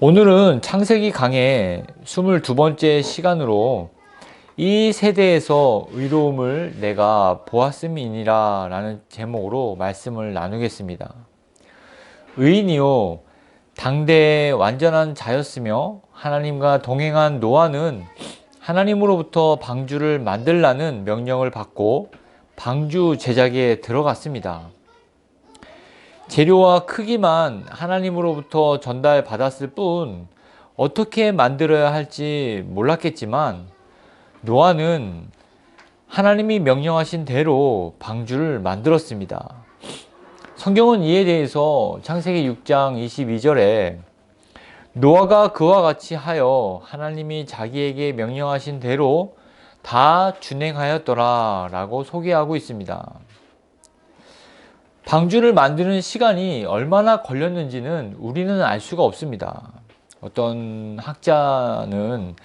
오늘은 창세기 강의 22번째 시간으로 이 세대에서 의로움을 내가 보았음이니라 라는 제목으로 말씀을 나누겠습니다. 의인이요 당대의 완전한 자였으며 하나님과 동행한 노아는 하나님으로부터 방주를 만들라는 명령을 받고 방주 제작에 들어갔습니다. 재료와 크기만 하나님으로부터 전달받았을 뿐 어떻게 만들어야 할지 몰랐겠지만 노아는 하나님이 명령하신 대로 방주를 만들었습니다. 성경은 이에 대해서 창세기 6장 22절에 노아가 그와 같이 하여 하나님이 자기에게 명령하신 대로 다 준행하였더라 라고 소개하고 있습니다. 방주를 만드는 시간이 얼마나 걸렸는지는 우리는 알 수가 없습니다. 어떤 학자는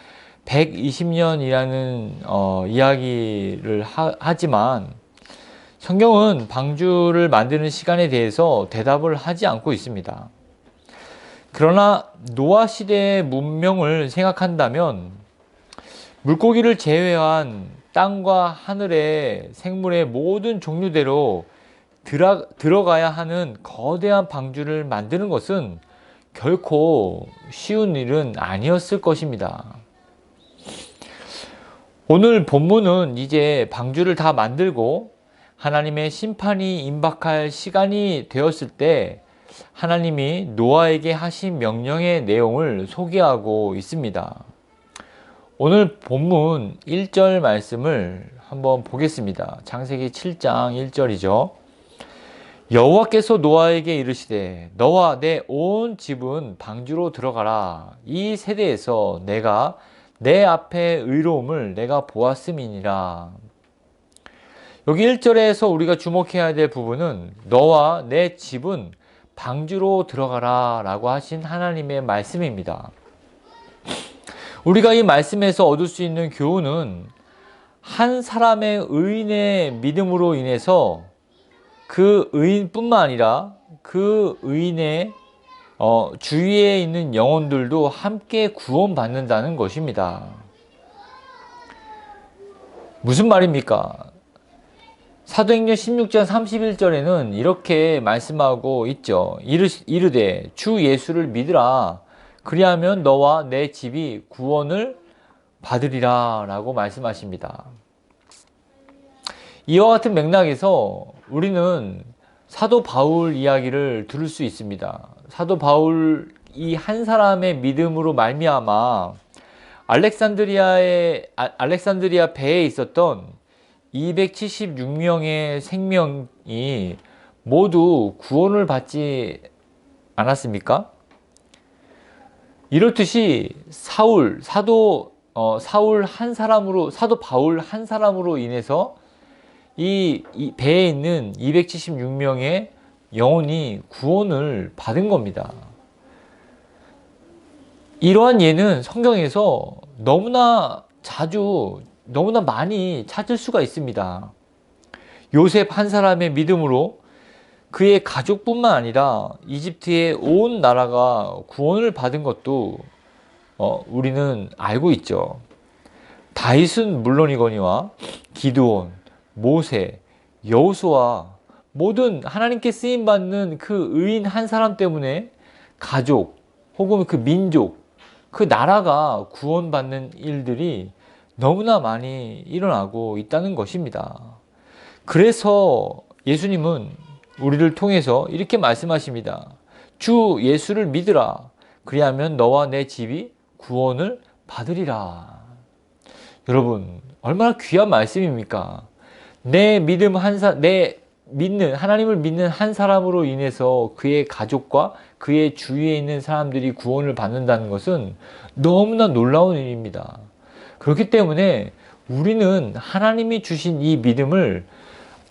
120년이라는 이야기를 하지만 성경은 방주를 만드는 시간에 대해서 대답을 하지 않고 있습니다. 그러나 노아 시대의 문명을 생각한다면 물고기를 제외한 땅과 하늘의 생물의 모든 종류대로 들어가야 하는 거대한 방주를 만드는 것은 결코 쉬운 일은 아니었을 것입니다. 오늘 본문은 이제 방주를 다 만들고 하나님의 심판이 임박할 시간이 되었을 때 하나님이 노아에게 하신 명령의 내용을 소개하고 있습니다. 오늘 본문 1절 말씀을 한번 보겠습니다. 창세기 7장 1절이죠. 여호와께서 노아에게 이르시되 너와 내 온 집은 방주로 들어가라. 이 세대에서 내가 내 앞에 의로움을 내가 보았음이니라. 여기 1절에서 우리가 주목해야 될 부분은 너와 내 집은 방주로 들어가라 라고 하신 하나님의 말씀입니다. 우리가 이 말씀에서 얻을 수 있는 교훈은 한 사람의 의인의 믿음으로 인해서 그 의인뿐만 아니라 그 의인의 주위에 있는 영혼들도 함께 구원받는다는 것입니다. 무슨 말입니까? 사도행전 16장 31절에는 이렇게 말씀하고 있죠. 이르되 주 예수를 믿으라. 그리하면 너와 내 집이 구원을 받으리라 라고 말씀하십니다. 이와 같은 맥락에서 우리는 사도 바울 이야기를 들을 수 있습니다. 사도 바울이 한 사람의 믿음으로 말미암아 알렉산드리아 배에 있었던 276명의 생명이 모두 구원을 받지 않았습니까? 이렇듯이 사도 바울 한 사람으로 인해서 이 배에 있는 276명의 영혼이 구원을 받은 겁니다. 이러한 예는 성경에서 너무나 자주, 너무나 많이 찾을 수가 있습니다. 요셉 한 사람의 믿음으로 그의 가족뿐만 아니라 이집트의 온 나라가 구원을 받은 것도 우리는 알고 있죠. 다윗은 물론이거니와 기드온, 모세, 여호수아 모든 하나님께 쓰임받는 그 의인 한 사람 때문에 가족 혹은 그 민족, 그 나라가 구원받는 일들이 너무나 많이 일어나고 있다는 것입니다. 그래서 예수님은 우리를 통해서 이렇게 말씀하십니다. 주 예수를 믿으라. 그리하면 너와 내 집이 구원을 받으리라. 여러분, 얼마나 귀한 말씀입니까? 하나님을 믿는 한 사람으로 인해서 그의 가족과 그의 주위에 있는 사람들이 구원을 받는다는 것은 너무나 놀라운 일입니다. 그렇기 때문에 우리는 하나님이 주신 이 믿음을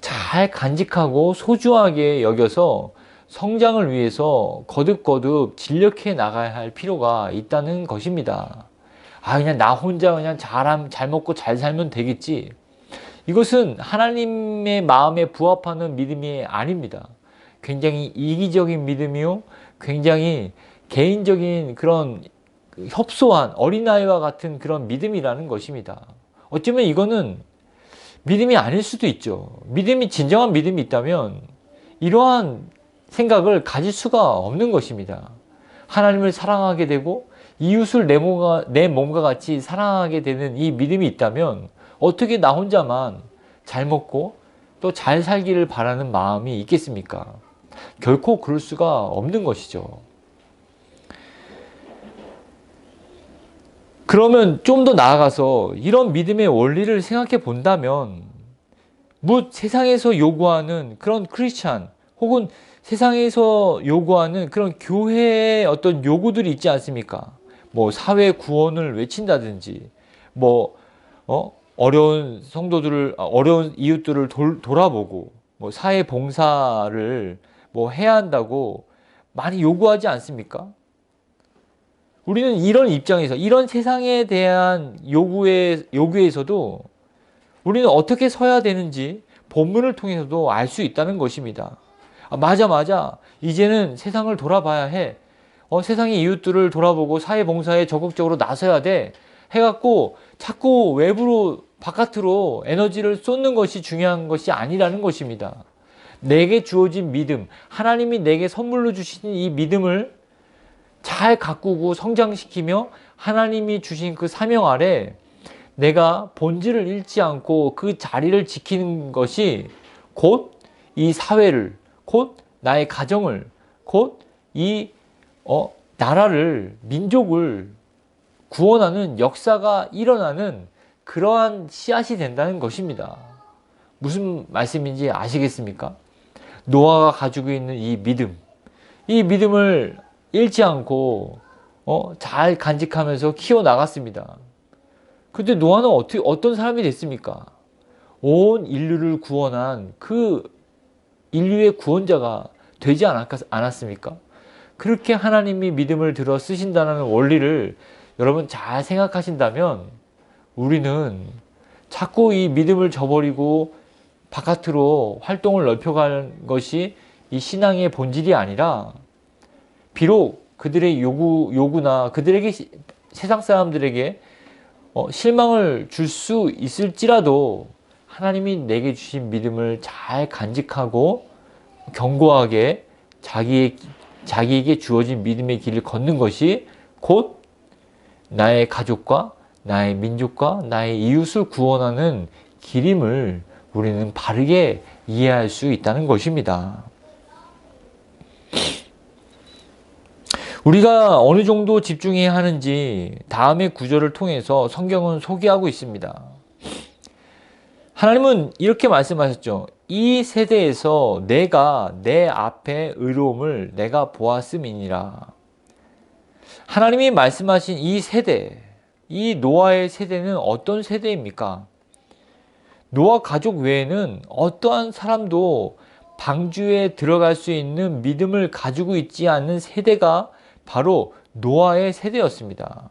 잘 간직하고 소중하게 여겨서 성장을 위해서 거듭거듭 진력해 나가야 할 필요가 있다는 것입니다. 그냥 나 혼자 그냥 잘 먹고 잘 살면 되겠지. 이것은 하나님의 마음에 부합하는 믿음이 아닙니다. 굉장히 이기적인 믿음이요. 굉장히 개인적인 그런 협소한 어린아이와 같은 그런 믿음이라는 것입니다. 어쩌면 이거는 믿음이 아닐 수도 있죠. 믿음이, 진정한 믿음이 있다면 이러한 생각을 가질 수가 없는 것입니다. 하나님을 사랑하게 되고 이웃을 내 몸과 같이 사랑하게 되는 이 믿음이 있다면 어떻게 나 혼자만 잘 먹고 또 잘 살기를 바라는 마음이 있겠습니까? 결코 그럴 수가 없는 것이죠. 그러면 좀 더 나아가서 이런 믿음의 원리를 생각해 본다면 세상에서 요구하는 그런 크리스찬 혹은 세상에서 요구하는 그런 교회의 어떤 요구들이 있지 않습니까? 뭐 사회 구원을 외친다든지 뭐 어려운 성도들을, 어려운 이웃들을 돌아보고 뭐 사회 봉사를 뭐 해야 한다고 많이 요구하지 않습니까? 우리는 이런 입장에서, 이런 세상에 대한 요구에서도 우리는 어떻게 서야 되는지 본문을 통해서도 알 수 있다는 것입니다. 맞아. 이제는 세상을 돌아봐야 해. 세상의 이웃들을 돌아보고 사회봉사에 적극적으로 나서야 돼. 해갖고 자꾸 외부로, 바깥으로 에너지를 쏟는 것이 중요한 것이 아니라는 것입니다. 내게 주어진 믿음, 하나님이 내게 선물로 주신 이 믿음을 잘 가꾸고 성장시키며 하나님이 주신 그 사명 아래 내가 본질을 잃지 않고 그 자리를 지키는 것이 곧 이 사회를, 곧 나의 가정을, 곧 이 나라를, 민족을 구원하는 역사가 일어나는 그러한 씨앗이 된다는 것입니다. 무슨 말씀인지 아시겠습니까? 노아가 가지고 있는 이 믿음을 잃지 않고 잘 간직하면서 키워 나갔습니다. 근데 노아는 어떤 사람이 됐습니까? 온 인류를 구원한 그 인류의 구원자가 되지 않았습니까? 그렇게 하나님이 믿음을 들어 쓰신다는 원리를 여러분 잘 생각하신다면 우리는 자꾸 이 믿음을 저버리고 바깥으로 활동을 넓혀가는 것이 이 신앙의 본질이 아니라, 비록 그들의 요구나 그들에게, 세상 사람들에게 실망을 줄 수 있을지라도 하나님이 내게 주신 믿음을 잘 간직하고 견고하게 자기에게 주어진 믿음의 길을 걷는 것이 곧 나의 가족과 나의 민족과 나의 이웃을 구원하는 길임을 우리는 바르게 이해할 수 있다는 것입니다. 우리가 어느 정도 집중해야 하는지 다음의 구절을 통해서 성경은 소개하고 있습니다. 하나님은 이렇게 말씀하셨죠. 이 세대에서 내가 내 앞에 의로움을 내가 보았음이니라. 하나님이 말씀하신 이 세대, 이 노아의 세대는 어떤 세대입니까? 노아 가족 외에는 어떠한 사람도 방주에 들어갈 수 있는 믿음을 가지고 있지 않는 세대가 바로 노아의 세대였습니다.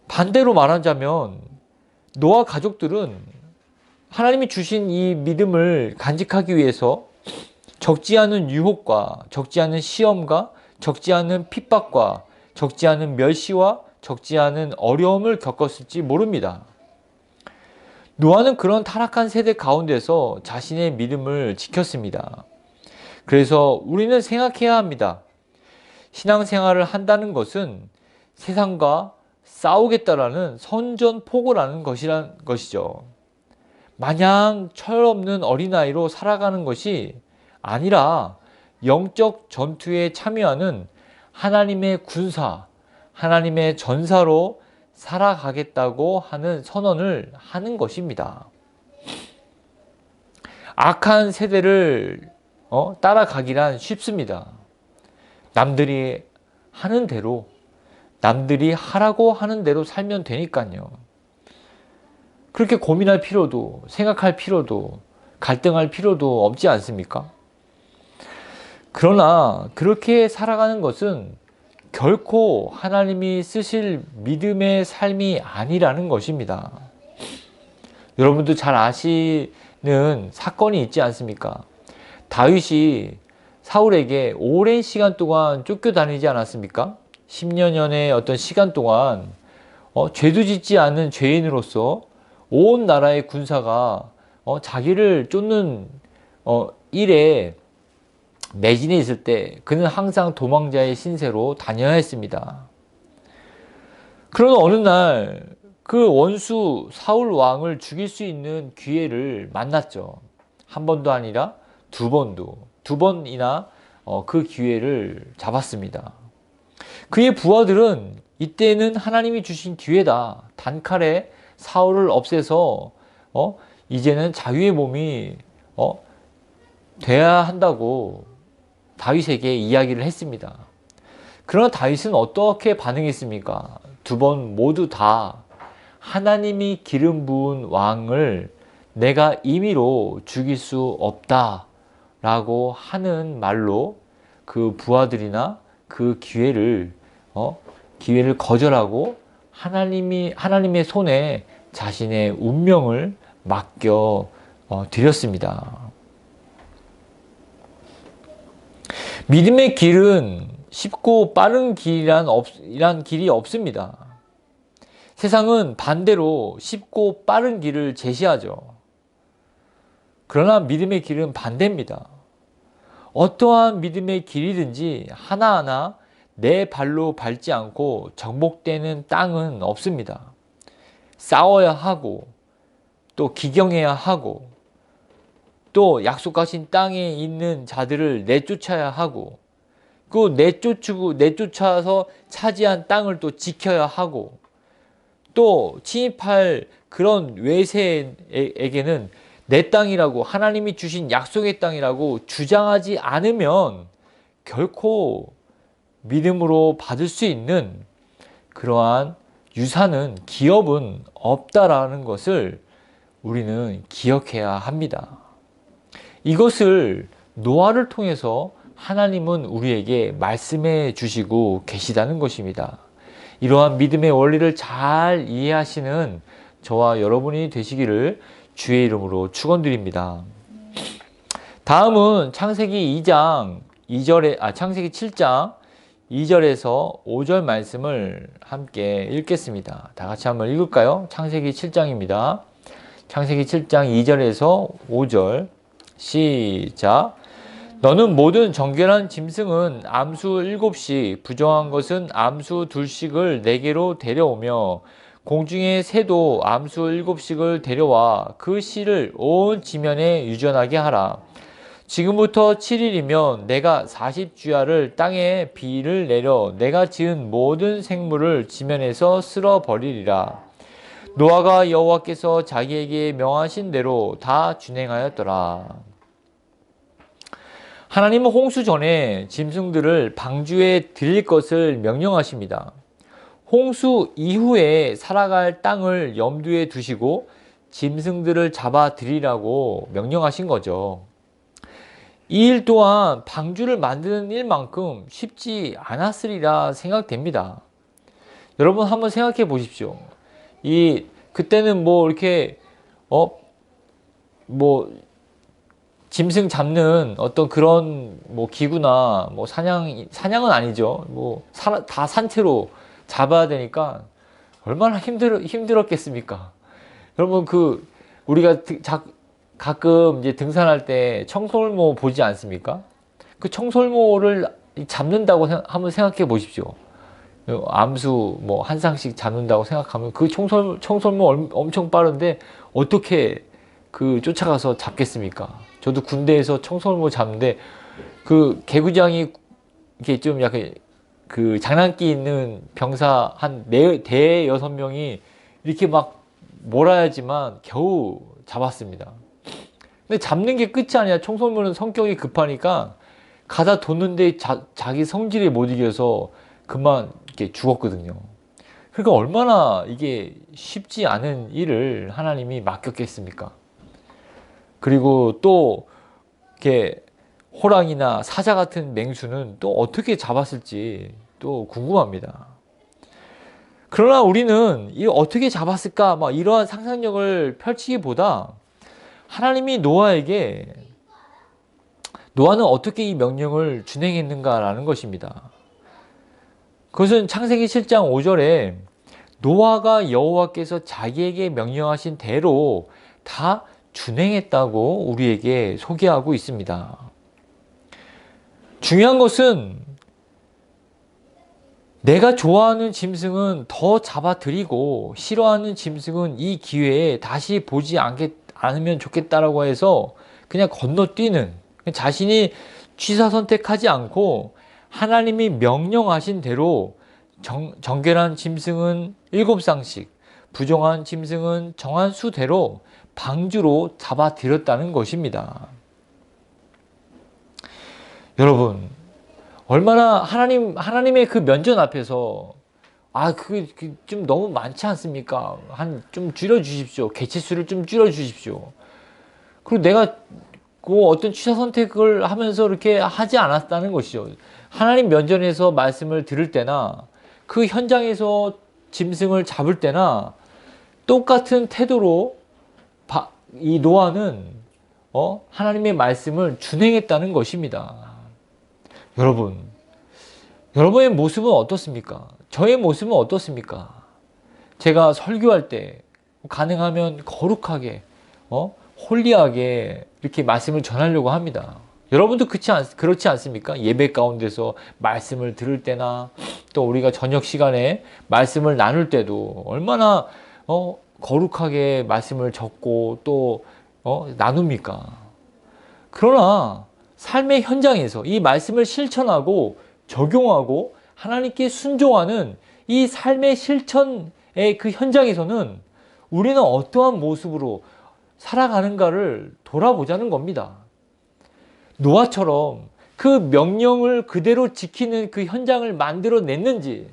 반대로 말하자면 노아 가족들은 하나님이 주신 이 믿음을 간직하기 위해서 적지 않은 유혹과 적지 않은 시험과 적지 않은 핍박과 적지 않은 멸시와 적지 않은 어려움을 겪었을지 모릅니다. 노아는 그런 타락한 세대 가운데서 자신의 믿음을 지켰습니다. 그래서 우리는 생각해야 합니다. 신앙생활을 한다는 것은 세상과 싸우겠다라는 선전포고라는 것이죠. 마냥 철없는 어린아이로 살아가는 것이 아니라 영적 전투에 참여하는 하나님의 군사, 하나님의 전사로 살아가겠다고 하는 선언을 하는 것입니다. 악한 세대를 따라가기란 쉽습니다. 남들이 하는 대로, 남들이 하라고 하는 대로 살면 되니까요. 그렇게 고민할 필요도, 생각할 필요도, 갈등할 필요도 없지 않습니까? 그러나 그렇게 살아가는 것은 결코 하나님이 쓰실 믿음의 삶이 아니라는 것입니다. 여러분도 잘 아시는 사건이 있지 않습니까? 다윗이 사울에게 오랜 시간 동안 쫓겨다니지 않았습니까? 10년여의 어떤 시간 동안 죄도 짓지 않은 죄인으로서 온 나라의 군사가 자기를 쫓는 일에 매진해 있을 때 그는 항상 도망자의 신세로 다녀야 했습니다. 그러나 어느 날 그 원수 사울 왕을 죽일 수 있는 기회를 만났죠. 한 번도 아니라 두 번이나 그 기회를 잡았습니다. 그의 부하들은 이때는 하나님이 주신 기회다. 단칼에 사울을 없애서 이제는 자유의 몸이 돼야 한다고 다윗에게 이야기를 했습니다. 그러나 다윗은 어떻게 반응했습니까? 두 번 모두 다 하나님이 기름 부은 왕을 내가 임의로 죽일 수 없다 라고 하는 말로 그 부하들이나 그 기회를 거절하고 하나님의 손에 자신의 운명을 맡겨 드렸습니다. 믿음의 길은 쉽고 빠른 길이란 길이 없습니다. 세상은 반대로 쉽고 빠른 길을 제시하죠. 그러나 믿음의 길은 반대입니다. 어떠한 믿음의 길이든지 하나하나 내 발로 밟지 않고 정복되는 땅은 없습니다. 싸워야 하고 또 기경해야 하고 또 약속하신 땅에 있는 자들을 내쫓아야 하고 그 내쫓아서 차지한 땅을 또 지켜야 하고 또 침입할 그런 외세에게는 내 땅이라고 하나님이 주신 약속의 땅이라고 주장하지 않으면 결코 믿음으로 받을 수 있는 그러한 유산은 기업은 없다라는 것을 우리는 기억해야 합니다. 이것을 노아를 통해서 하나님은 우리에게 말씀해 주시고 계시다는 것입니다. 이러한 믿음의 원리를 잘 이해하시는 저와 여러분이 되시기를 주의 이름으로 축원드립니다. 다음은 창세기 7장 2절에서 5절 말씀을 함께 읽겠습니다. 다 같이 한번 읽을까요? 창세기 7장입니다. 창세기 7장 2절에서 5절 시작. 너는 모든 정결한 짐승은 암수 7씩 부정한 것은 암수 2씩을 내게로 데려오며 공중의 새도 암수 7씩을 데려와 그 씨를 온 지면에 유전하게 하라. 지금부터 7일이면 내가 40주야를 땅에 비를 내려 내가 지은 모든 생물을 지면에서 쓸어버리리라. 노아가 여호와께서 자기에게 명하신 대로 다 준행하였더라. 하나님은 홍수 전에 짐승들을 방주에 드릴 것을 명령하십니다. 홍수 이후에 살아갈 땅을 염두에 두시고 짐승들을 잡아 드리라고 명령하신 거죠. 이 일 또한 방주를 만드는 일만큼 쉽지 않았으리라 생각됩니다. 여러분 한번 생각해 보십시오. 그때는 이렇게 짐승 잡는 어떤 그런 기구나 사냥은 아니죠. 다 산채로 잡아야 되니까 얼마나 힘들었겠습니까? 여러분 우리가 가끔 이제 등산할 때 청설모 보지 않습니까? 그 청설모를 잡는다고 한번 생각해 보십시오. 암수 한 쌍씩 잡는다고 생각하면 그 청설모 엄청 빠른데 어떻게 쫓아가서 잡겠습니까? 저도 군대에서 청설모 잡는데 그 개구장이 이렇게 좀 약간 장난기 있는 병사 한 6명이 이렇게 막 몰아야지만 겨우 잡았습니다. 근데 잡는 게 끝이 아니라 청설모는 성격이 급하니까 가다 뒀는데 자기 성질에 못 이겨서 그만 이렇게 죽었거든요. 그러니까 얼마나 이게 쉽지 않은 일을 하나님이 맡겼겠습니까? 그리고 또 이렇게 호랑이나 사자 같은 맹수는 또 어떻게 잡았을지 또 궁금합니다. 그러나 우리는 이 어떻게 잡았을까 이러한 상상력을 펼치기보다 하나님이 노아에게 노아는 어떻게 이 명령을 준행했는가라는 것입니다. 그것은 창세기 7장 5절에 노아가 여호와께서 자기에게 명령하신 대로 다 준행했다고 우리에게 소개하고 있습니다. 중요한 것은 내가 좋아하는 짐승은 더 잡아들이고 싫어하는 짐승은 이 기회에 다시 보지 않으면 좋겠다라고 해서 그냥 건너뛰는, 자신이 취사 선택하지 않고 하나님이 명령하신 대로 정결한 짐승은 7쌍씩, 부정한 짐승은 정한 수대로 방주로 잡아들였다는 것입니다. 여러분, 얼마나 하나님의 그 면전 앞에서 그게 좀 너무 많지 않습니까? 좀 줄여주십시오. 개체수를 좀 줄여주십시오. 그리고 내가 그 어떤 취사 선택을 하면서 이렇게 하지 않았다는 것이죠. 하나님 면전에서 말씀을 들을 때나 그 현장에서 짐승을 잡을 때나 똑같은 태도로 이 노아는 하나님의 말씀을 준행했다는 것입니다. 여러분의 모습은 어떻습니까? 저의 모습은 어떻습니까? 제가 설교할 때 가능하면 거룩하게, 홀리하게 이렇게 말씀을 전하려고 합니다. 여러분도 그렇지 않습니까? 예배 가운데서 말씀을 들을 때나 또 우리가 저녁 시간에 말씀을 나눌 때도 얼마나 거룩하게 말씀을 적고 또 나눕니까? 그러나 삶의 현장에서 이 말씀을 실천하고 적용하고 하나님께 순종하는 이 삶의 실천의 그 현장에서는 우리는 어떠한 모습으로 살아가는가를 돌아보자는 겁니다. 노아처럼 그 명령을 그대로 지키는 그 현장을 만들어냈는지,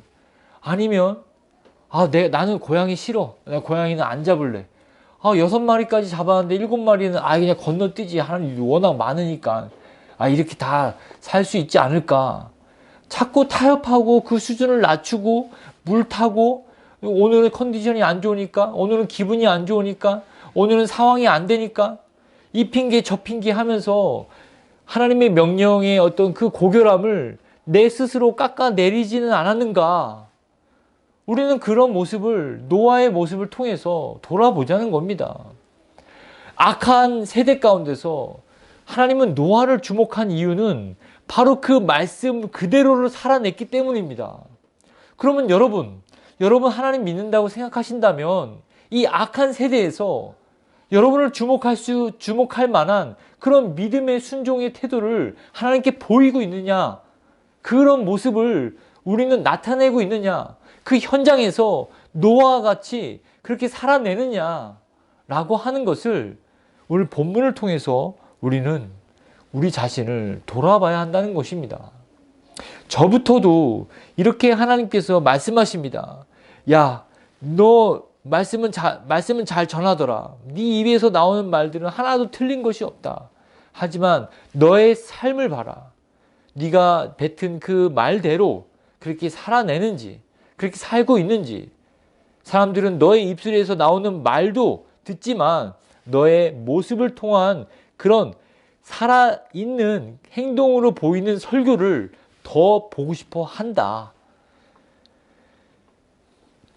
아니면 나는 고양이 싫어, 나 고양이는 안 잡을래, 6마리까지 잡았는데 7마리는 그냥 건너뛰지, 하나님 워낙 많으니까 이렇게 다 살 수 있지 않을까, 자꾸 타협하고 그 수준을 낮추고 물 타고, 오늘은 컨디션이 안 좋으니까, 오늘은 기분이 안 좋으니까, 오늘은 상황이 안 되니까 이 핑계 저 핑계 하면서 하나님의 명령의 어떤 그 고결함을 내 스스로 깎아내리지는 않았는가. 우리는 그런 모습을, 노아의 모습을 통해서 돌아보자는 겁니다. 악한 세대 가운데서 하나님은 노아를 주목한 이유는 바로 그 말씀 그대로를 살아냈기 때문입니다. 그러면 여러분 하나님 믿는다고 생각하신다면 이 악한 세대에서 여러분을 주목할 만한 그런 믿음의 순종의 태도를 하나님께 보이고 있느냐, 그런 모습을 우리는 나타내고 있느냐, 그 현장에서 노아와 같이 그렇게 살아내느냐 라고 하는 것을 오늘 본문을 통해서 우리는 우리 자신을 돌아봐야 한다는 것입니다. 저부터도 이렇게 하나님께서 말씀하십니다. 야, 너 말씀은 잘 전하더라. 네 입에서 나오는 말들은 하나도 틀린 것이 없다. 하지만 너의 삶을 봐라. 네가 뱉은 그 말대로 그렇게 살아내는지, 그렇게 살고 있는지. 사람들은 너의 입술에서 나오는 말도 듣지만 너의 모습을 통한 그런 살아있는 행동으로 보이는 설교를 더 보고 싶어 한다.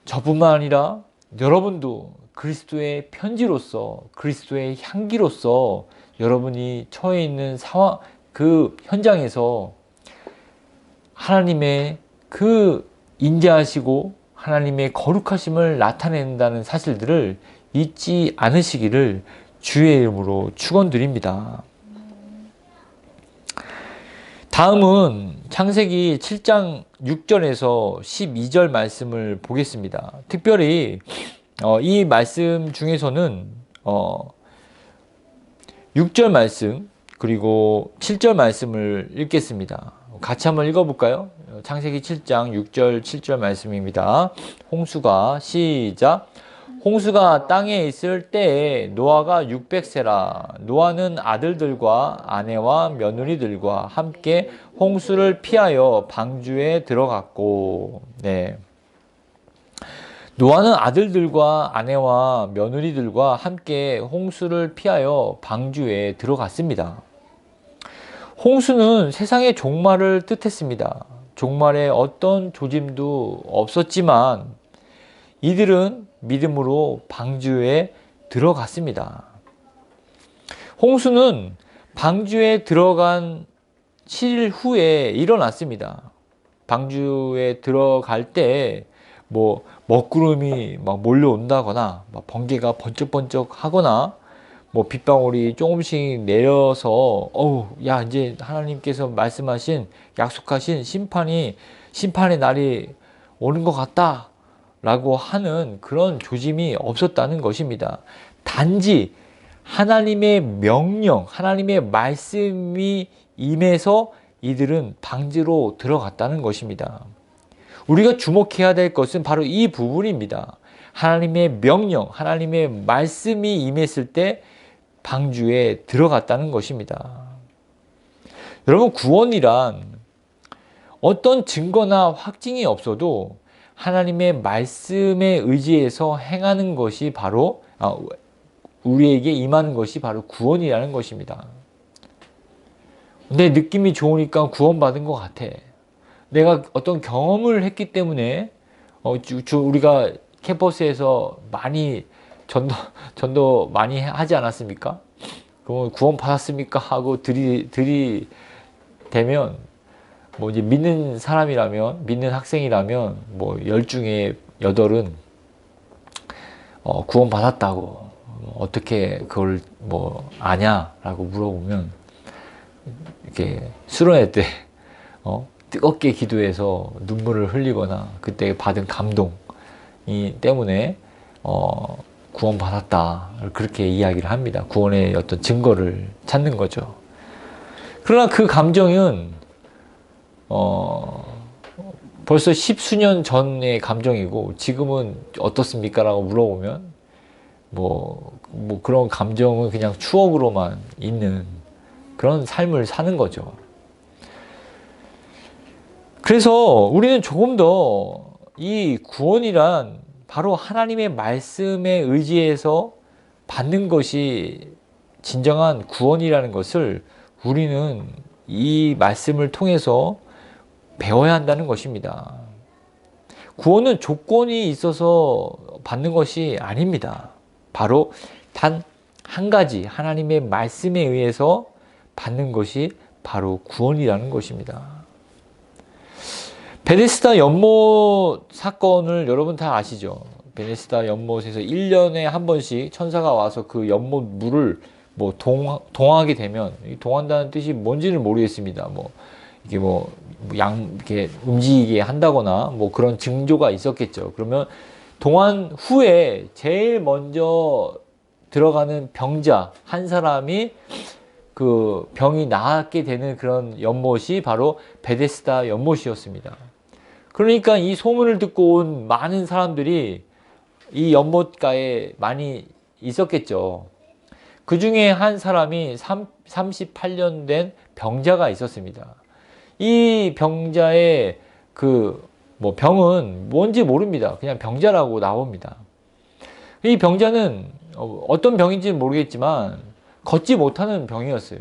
저뿐만 아니라 여러분도 그리스도의 편지로서, 그리스도의 향기로서 여러분이 처해 있는 상황, 그 현장에서 하나님의 그 인자하시고 하나님의 거룩하심을 나타낸다는 사실들을 잊지 않으시기를 주의 이름으로 축원드립니다. 다음은 창세기 7장 6절에서 12절 말씀을 보겠습니다. 특별히 이 말씀 중에서는 6절 말씀 그리고 7절 말씀을 읽겠습니다. 같이 한번 읽어볼까요? 창세기 7장 6절 7절 말씀입니다. 홍수가 시작. 홍수가 땅에 있을 때에 노아가 600세라. 노아는 아들들과 아내와 며느리들과 함께 홍수를 피하여 방주에 들어갔고. 네. 노아는 아들들과 아내와 며느리들과 함께 홍수를 피하여 방주에 들어갔습니다. 홍수는 세상의 종말을 뜻했습니다. 종말에 어떤 조짐도 없었지만 이들은 믿음으로 방주에 들어갔습니다. 홍수는 방주에 들어간 7일 후에 일어났습니다. 방주에 들어갈 때 뭐 먹구름이 막 몰려온다거나 막 번개가 번쩍번쩍 하거나 뭐 빗방울이 조금씩 내려서 야 이제 하나님께서 말씀하신 약속하신 심판의 날이 오는 것 같다 라고 하는 그런 조짐이 없었다는 것입니다. 단지 하나님의 명령, 하나님의 말씀이 임해서 이들은 방주로 들어갔다는 것입니다. 우리가 주목해야 될 것은 바로 이 부분입니다. 하나님의 명령, 하나님의 말씀이 임했을 때 방주에 들어갔다는 것입니다. 여러분, 구원이란 어떤 증거나 확증이 없어도 하나님의 말씀에 의지해서 행하는 것이 바로 우리에게 임하는 것이 바로 구원이라는 것입니다. 내 느낌이 좋으니까 구원받은 것 같아. 내가 어떤 경험을 했기 때문에 우리가 캠퍼스에서 많이 전도 많이 하지 않았습니까? 그럼 구원 받았습니까? 하고 들이대면 뭐 이제 믿는 사람이라면, 믿는 학생이라면 뭐 10중에 8은 구원 받았다고 어떻게 그걸 뭐 아냐라고 물어보면 이렇게 수련회 때 뜨겁게 기도해서 눈물을 흘리거나 그때 받은 감동이 때문에 구원 받았다 그렇게 이야기를 합니다. 구원의 어떤 증거를 찾는 거죠. 그러나 그 감정은 벌써 10수년 전의 감정이고 지금은 어떻습니까? 라고 물어보면 뭐 그런 감정은 그냥 추억으로만 있는 그런 삶을 사는 거죠. 그래서 우리는 조금 더 이 구원이란 바로 하나님의 말씀에 의지해서 받는 것이 진정한 구원이라는 것을 우리는 이 말씀을 통해서 배워야 한다는 것입니다. 구원은 조건이 있어서 받는 것이 아닙니다. 바로 단 한 가지 하나님의 말씀에 의해서 받는 것이 바로 구원이라는 것입니다. 베데스다 연못 사건을 여러분 다 아시죠? 베데스다 연못에서 1년에 한 번씩 천사가 와서 그 연못 물을 뭐 동하게 되면, 동한다는 뜻이 뭔지는 모르겠습니다. 이게 이렇게 움직이게 한다거나 뭐 그런 징조가 있었겠죠. 그러면 동한 후에 제일 먼저 들어가는 병자 한 사람이 그 병이 나았게 되는 그런 연못이 바로 베데스다 연못이었습니다. 그러니까 이 소문을 듣고 온 많은 사람들이 이 연못가에 많이 있었겠죠. 그 중에 한 사람이 38년 된 병자가 있었습니다. 이 병자의 병은 뭔지 모릅니다. 그냥 병자라고 나옵니다. 이 병자는 어떤 병인지는 모르겠지만 걷지 못하는 병이었어요.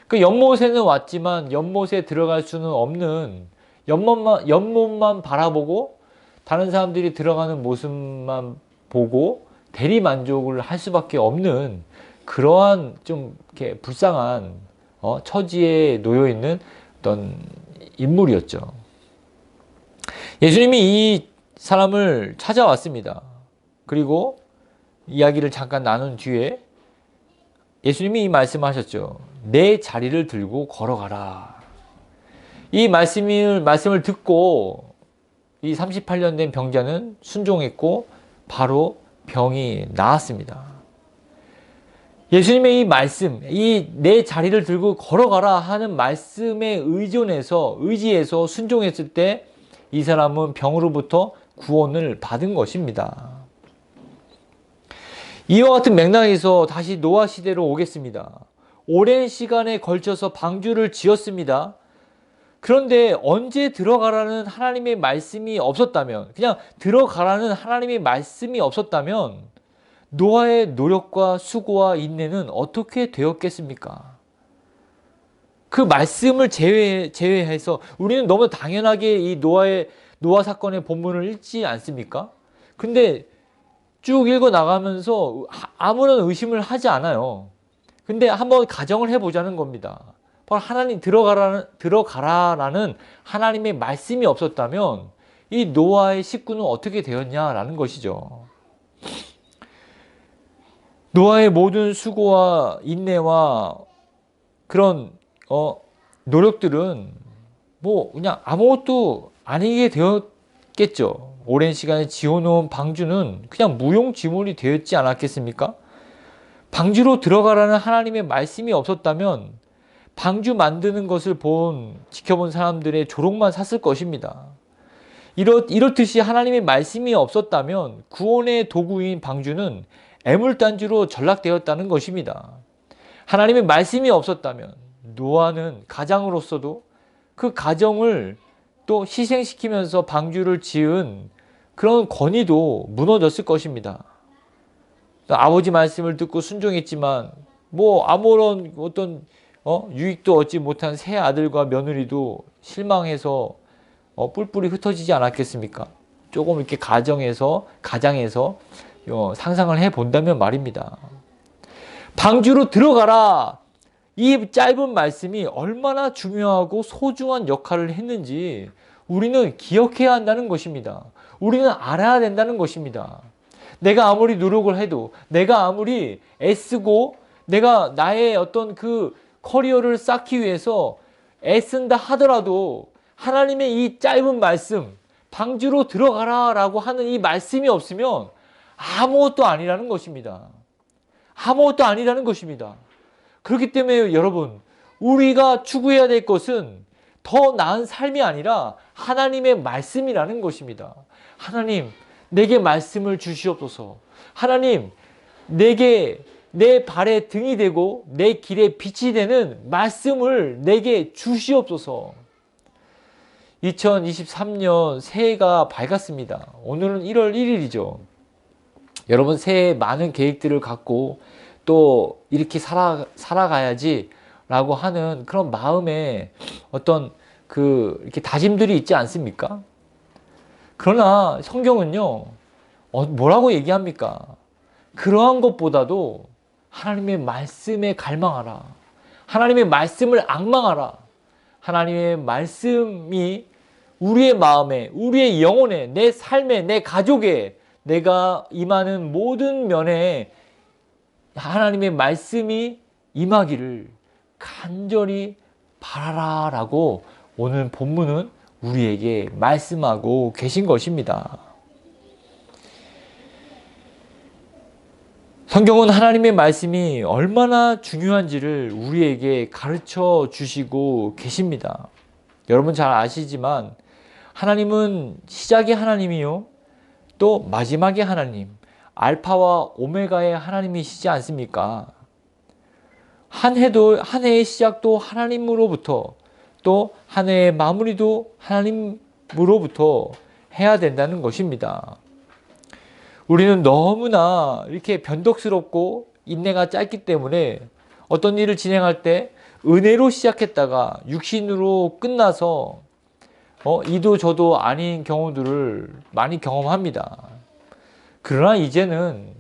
그 연못에는 왔지만 연못에 들어갈 수는 없는, 연못만 바라보고 다른 사람들이 들어가는 모습만 보고 대리 만족을 할 수밖에 없는 그러한 좀 이렇게 불쌍한 처지에 놓여 있는 어떤 인물이었죠. 예수님이 이 사람을 찾아왔습니다. 그리고 이야기를 잠깐 나눈 뒤에 예수님이 이 말씀을 하셨죠. 내 자리를 들고 걸어가라. 이 말씀을 듣고 이 38년 된 병자는 순종했고 바로 병이 나았습니다. 예수님의 이 말씀, 이 내 자리를 들고 걸어가라 하는 말씀에 의지해서 순종했을 때 이 사람은 병으로부터 구원을 받은 것입니다. 이와 같은 맥락에서 다시 노아 시대로 오겠습니다. 오랜 시간에 걸쳐서 방주를 지었습니다. 그런데 언제 들어가라는 하나님의 말씀이 없었다면, 그냥 들어가라는 하나님의 말씀이 없었다면 노아의 노력과 수고와 인내는 어떻게 되었겠습니까? 그 말씀을 제외해서 우리는 너무 당연하게 이 노아 사건의 본문을 읽지 않습니까? 근데 쭉 읽어 나가면서 아무런 의심을 하지 않아요. 근데 한번 가정을 해보자는 겁니다. 바로 하나님 들어가라라는 하나님의 말씀이 없었다면 이 노아의 식구는 어떻게 되었냐라는 것이죠. 노아의 모든 수고와 인내와 그런 노력들은 뭐 그냥 아무것도 아니게 되었겠죠. 오랜 시간에 지어놓은 방주는 그냥 무용지물이 되었지 않았겠습니까? 방주로 들어가라는 하나님의 말씀이 없었다면 방주 만드는 것을 지켜본 사람들의 조롱만 샀을 것입니다. 이렇듯이 하나님의 말씀이 없었다면 구원의 도구인 방주는 애물단지로 전락되었다는 것입니다. 하나님의 말씀이 없었다면 노아는 가장으로서도 그 가정을 또 희생시키면서 방주를 지은 그런 권위도 무너졌을 것입니다. 아버지 말씀을 듣고 순종했지만 뭐 아무런 어떤 유익도 얻지 못한 새 아들과 며느리도 실망해서 뿔뿔이 흩어지지 않았겠습니까? 조금 이렇게 가장해서 상상을 해 본다면 말입니다. 방주로 들어가라. 이 짧은 말씀이 얼마나 중요하고 소중한 역할을 했는지 우리는 기억해야 한다는 것입니다. 우리는 알아야 된다는 것입니다. 내가 아무리 노력을 해도, 내가 아무리 애쓰고, 내가 나의 어떤 그 커리어를 쌓기 위해서 애쓴다 하더라도 하나님의 이 짧은 말씀, 방주로 들어가라 라고 하는 이 말씀이 없으면 아무것도 아니라는 것입니다. 아무것도 아니라는 것입니다. 그렇기 때문에 여러분, 우리가 추구해야 될 것은 더 나은 삶이 아니라 하나님의 말씀이라는 것입니다. 하나님, 내게 말씀을 주시옵소서. 하나님, 내게 내 발에 등이 되고 내 길에 빛이 되는 말씀을 내게 주시옵소서. 2023년 새해가 밝았습니다. 오늘은 1월 1일이죠. 여러분 새해에 많은 계획들을 갖고 또 이렇게 살아가야지 라고 하는 그런 마음에 어떤 이렇게 다짐들이 있지 않습니까? 그러나 성경은요, 뭐라고 얘기합니까? 그러한 것보다도 하나님의 말씀에 갈망하라. 하나님의 말씀을 앙망하라. 하나님의 말씀이 우리의 마음에, 우리의 영혼에, 내 삶에, 내 가족에, 내가 임하는 모든 면에 하나님의 말씀이 임하기를 간절히 바라라 라고 오늘 본문은 우리에게 말씀하고 계신 것입니다. 성경은 하나님의 말씀이 얼마나 중요한지를 우리에게 가르쳐 주시고 계십니다. 여러분 잘 아시지만 하나님은 시작의 하나님이요 또 마지막의 하나님, 알파와 오메가의 하나님이시지 않습니까? 한 해의 시작도 하나님으로부터 또 한 해의 마무리도 하나님으로부터 해야 된다는 것입니다. 우리는 너무나 이렇게 변덕스럽고 인내가 짧기 때문에 어떤 일을 진행할 때 은혜로 시작했다가 육신으로 끝나서 이도 저도 아닌 경우들을 많이 경험합니다. 그러나 이제는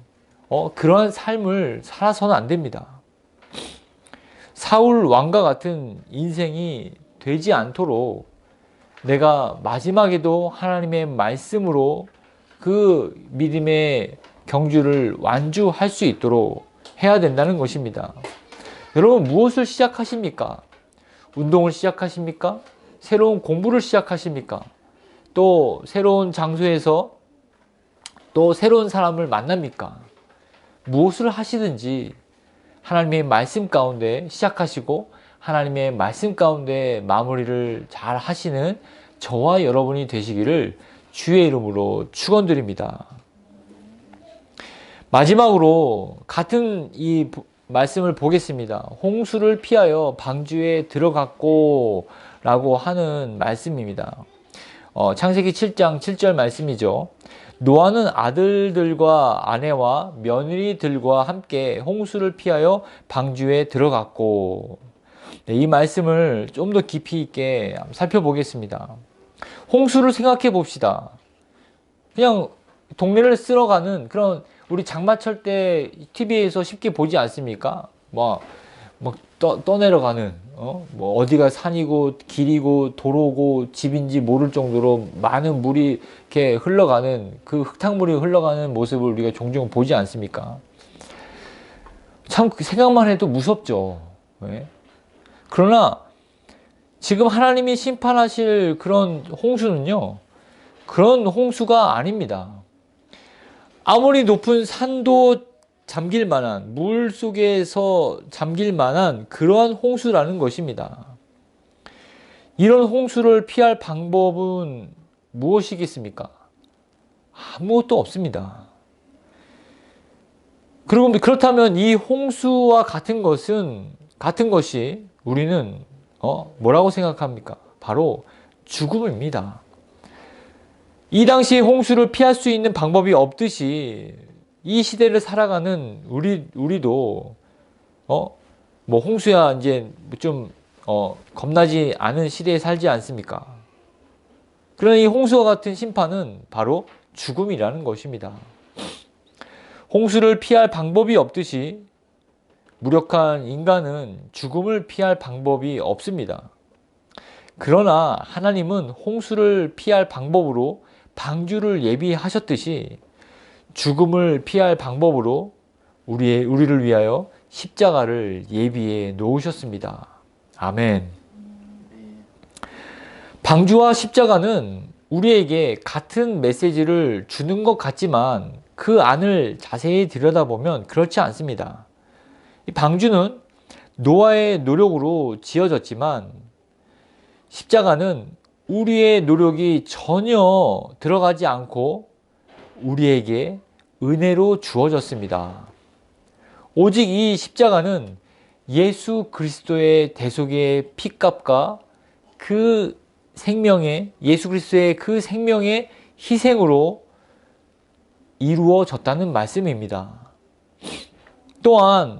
그러한 삶을 살아서는 안 됩니다. 사울 왕과 같은 인생이 되지 않도록 내가 마지막에도 하나님의 말씀으로 그 믿음의 경주를 완주할 수 있도록 해야 된다는 것입니다. 여러분 무엇을 시작하십니까? 운동을 시작하십니까? 새로운 공부를 시작하십니까? 또 새로운 장소에서 또 새로운 사람을 만납니까? 무엇을 하시든지 하나님의 말씀 가운데 시작하시고 하나님의 말씀 가운데 마무리를 잘 하시는 저와 여러분이 되시기를 주의 이름으로 축원드립니다. 마지막으로 같은 이 말씀을 보겠습니다. 홍수를 피하여 방주에 들어갔고 라고 하는 말씀입니다. 창세기 7장 7절 말씀이죠. 노아는 아들들과 아내와 며느리들과 함께 홍수를 피하여 방주에 들어갔고. 네, 이 말씀을 좀 더 깊이 있게 한번 살펴보겠습니다. 홍수를 생각해 봅시다. 그냥 동네를 쓸어가는 그런, 우리 장마철 때 TV에서 쉽게 보지 않습니까? 떠내려가는, 뭐 어디가 산이고 길이고 도로고 집인지 모를 정도로 많은 물이 이렇게 흘러가는, 그 흙탕물이 흘러가는 모습을 우리가 종종 보지 않습니까? 참 생각만 해도 무섭죠. 네? 그러나 지금 하나님이 심판하실 그런 홍수는요, 그런 홍수가 아닙니다. 아무리 높은 산도 잠길 만한, 물 속에서 잠길 만한 그러한 홍수라는 것입니다. 이런 홍수를 피할 방법은 무엇이겠습니까? 아무것도 없습니다. 그리고 그렇다면 이 홍수와 같은 것이 우리는 뭐라고 생각합니까? 바로 죽음입니다. 이 당시 홍수를 피할 수 있는 방법이 없듯이 이 시대를 살아가는 우리도 뭐 홍수야 이제 좀 겁나지 않은 시대에 살지 않습니까? 그러나 이 홍수와 같은 심판은 바로 죽음이라는 것입니다. 홍수를 피할 방법이 없듯이 무력한 인간은 죽음을 피할 방법이 없습니다. 그러나 하나님은 홍수를 피할 방법으로 방주를 예비하셨듯이 죽음을 피할 방법으로 우리를 위하여 십자가를 예비해 놓으셨습니다. 아멘. 방주와 십자가는 우리에게 같은 메시지를 주는 것 같지만 그 안을 자세히 들여다보면 그렇지 않습니다. 이 방주는 노아의 노력으로 지어졌지만 십자가는 우리의 노력이 전혀 들어가지 않고 우리에게 은혜로 주어졌습니다. 오직 이 십자가는 예수 그리스도의 대속의 피값과 그 생명의, 예수 그리스도의 그 생명의 희생으로 이루어졌다는 말씀입니다. 또한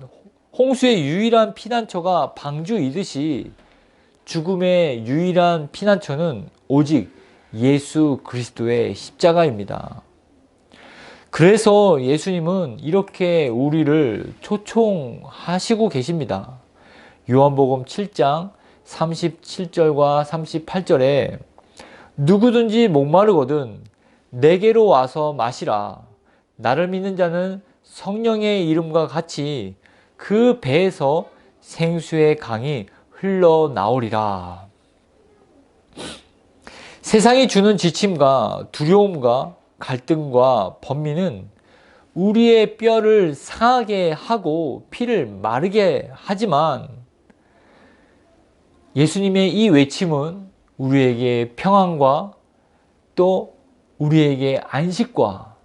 홍수의 유일한 피난처가 방주이듯이 죽음의 유일한 피난처는 오직 예수 그리스도의 십자가입니다. 그래서 예수님은 이렇게 우리를 초청하시고 계십니다. 요한복음 7장 37절과 38절에 누구든지 목마르거든 내게로 와서 마시라. 나를 믿는 자는 성령의 이름과 같이 그 배에서 생수의 강이 흘러나오리라. 세상이 주는 지침과 두려움과 갈등과 번민은 우리의 뼈를 상하게 하고 피를 마르게 하지만 예수님의 이 외침은 우리에게 평안과 또 우리에게 안식과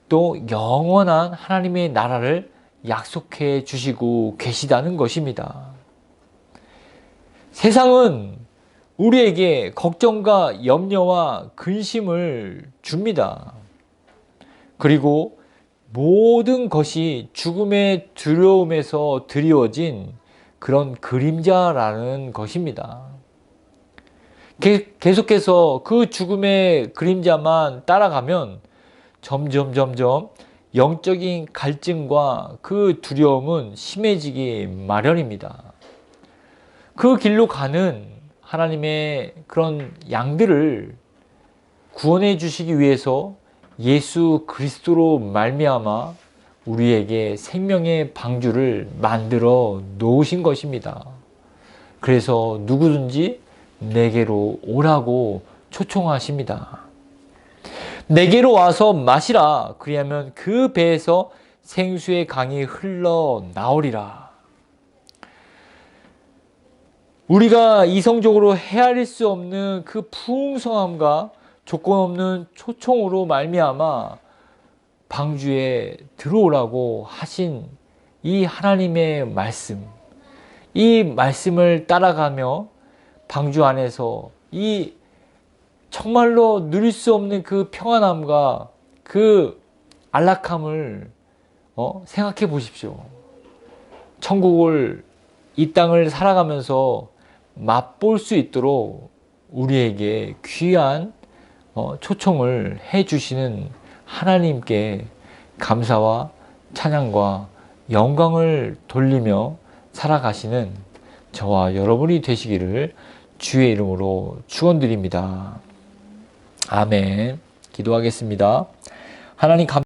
또 영원한 하나님의 나라를 약속해 주시고 계시다는 것입니다. 세상은 우리에게 걱정과 염려와 근심을 줍니다. 그리고 모든 것이 죽음의 두려움에서 드리워진 그런 그림자라는 것입니다. 계속해서 그 죽음의 그림자만 따라가면 점점 영적인 갈증과 그 두려움은 심해지기 마련입니다. 그 길로 가는 하나님의 그런 양들을 구원해 주시기 위해서 예수 그리스도로 말미암아 우리에게 생명의 방주를 만들어 놓으신 것입니다. 그래서 누구든지 내게로 오라고 초청하십니다. 내게로 와서 마시라. 그리하면 그 배에서 생수의 강이 흘러나오리라. 우리가 이성적으로 헤아릴 수 없는 그 풍성함과 조건 없는 초청으로 말미암아 방주에 들어오라고 하신 이 하나님의 말씀, 이 말씀을 따라가며 방주 안에서 이 정말로 누릴 수 없는 그 평안함과 그 안락함을 생각해 보십시오. 천국을 이 땅을 살아가면서 맛볼 수 있도록 우리에게 귀한 초청을 해주시는 하나님께 감사와 찬양과 영광을 돌리며 살아가시는 저와 여러분이 되시기를 주의 이름으로 축원드립니다. 아멘. 기도하겠습니다. 하나님